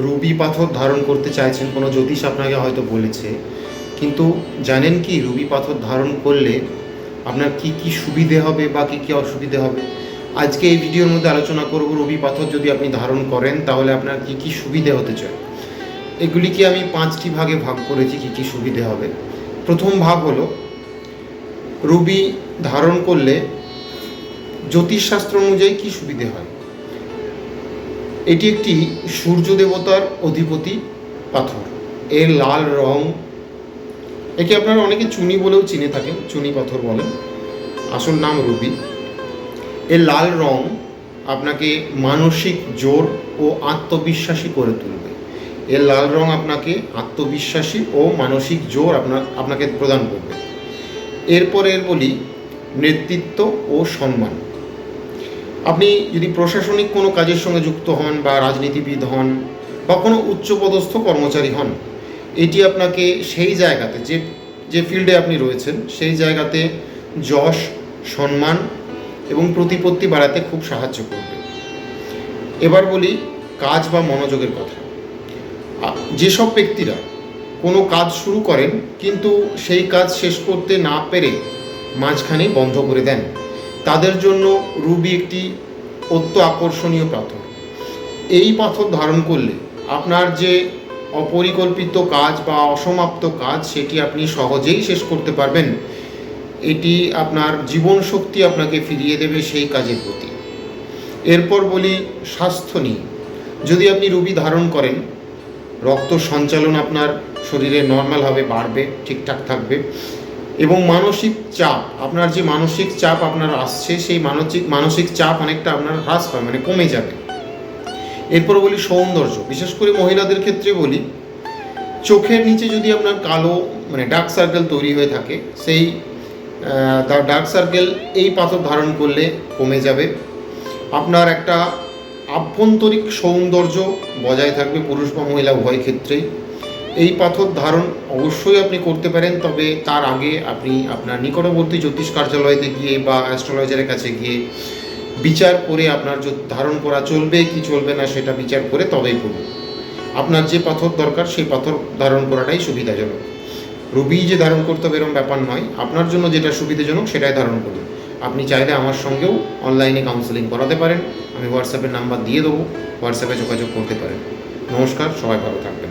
Ruby পাথর ধারণ করতে চাইছেন, কোনো জ্যোতিষ আপনাকে হয়তো বলেছে, কিন্তু জানেন কি রুবি পাথর ধারণ করলে আপনার কি কি সুবিধে হবে বা কি কি অসুবিধে হবে? আজকে এই ভিডিওর মধ্যে আলোচনা করব রুবি পাথর যদি আপনি ধারণ করেন তাহলে আপনার কি কি সুবিধে হতে চায়। এগুলিকে আমি 5টি ভাগে ভাগ করেছি কি কি সুবিধে হবে। প্রথম ভাগ হলো রুবি ধারণ করলে জ্যোতিষশাস্ত্র অনুযায়ী কি সুবিধে হয়। এটি একটি সূর্য দেবতার অধিপতি পাথর। এর লাল রং, একে আপনারা অনেকে চুনি বলেও চিনে থাকেন, চুনি পাথর বলেন, আসল নাম রুবি। এর লাল রং আপনাকে মানসিক জোর ও আত্মবিশ্বাসী করে তুলবে। এর লাল রং আপনাকে আত্মবিশ্বাসী ও মানসিক জোর আপনাকে প্রদান করবে। এরপর বলি নেতৃত্ব ও সম্মান। আপনি যদি প্রশাসনিক কোনো কাজের সঙ্গে যুক্ত হন বা রাজনীতিবিদ হন বা কোনো উচ্চপদস্থ কর্মচারী হন, এটি আপনাকে সেই জায়গাতে যে ফিল্ডে আপনি রয়েছেন সেই জায়গাতে যশ, সম্মান এবং প্রতিপত্তি বাড়াতে খুব সাহায্য করবে। এবার বলি কাজ বা মনোযোগের কথা। যেসব ব্যক্তিরা কোনো কাজ শুরু করেন কিন্তু সেই কাজ শেষ করতে না পেরে মাঝখানে বন্ধ করে দেন, তাদের জন্য রুবি একটি অত্যন্ত আকর্ষণীয় পাথর। এই পাথর ধারণ করলে আপনার যে অপরিকল্পিত কাজ বা অসমাপ্ত কাজ সেটি আপনি সহজেই শেষ করতে পারবেন। এটি আপনার জীবন শক্তি আপনাকে ফিরিয়ে দেবে সেই কাজের প্রতি। এরপর বলি স্বাস্থ্য নিয়ে। যদি আপনি রুবি ধারণ করেন, রক্ত সঞ্চালন আপনার শরীরে নর্মাল হবে, বাড়বে, ঠিকঠাক থাকবে এবং মানসিক চাপ, আপনার যে মানসিক চাপ আপনার আসছে সেই মানসিক চাপ অনেকটা আপনার হ্রাস পায়, মানে কমে যাবে। এরপর বলি সৌন্দর্য। বিশেষ করে মহিলাদের ক্ষেত্রে বলি চোখের নিচে যদি আপনার কালো মানে ডার্ক সার্কেল তৈরি হয়ে থাকে, সেই ডার্ক সার্কেল এই পাথর ধারণ করলে কমে যাবে। আপনার একটা আভ্যন্তরিক সৌন্দর্য বজায় থাকবে পুরুষ বা মহিলা উভয় ক্ষেত্রেই। এই পাথর ধারণ অবশ্যই আপনি করতে পারেন, তবে তার আগে আপনি আপনার নিকটবর্তী জ্যোতিষ কার্যালয়তে গিয়ে বা অ্যাস্ট্রোলজারের কাছে গিয়ে বিচার করে আপনার ধারণ করা চলবে কি চলবে না সেটা বিচার করে তবেই করুন। আপনার যে পাথর দরকার সেই পাথর ধারণ করাটাই সুবিধাজনক। রুবি যে ধারণ করতে হবে এরকম ব্যাপার নয়, আপনার জন্য যেটা সুবিধাজনক সেটাই ধারণ করুন। আপনি চাইলে আমার সঙ্গেও অনলাইনে কাউন্সেলিং করাতে পারেন, আমি হোয়াটসঅ্যাপের নাম্বার দিয়ে দেবো, হোয়াটসঅ্যাপে যোগাযোগ করতে পারেন। নমস্কার, সবাই ভালো থাকবেন।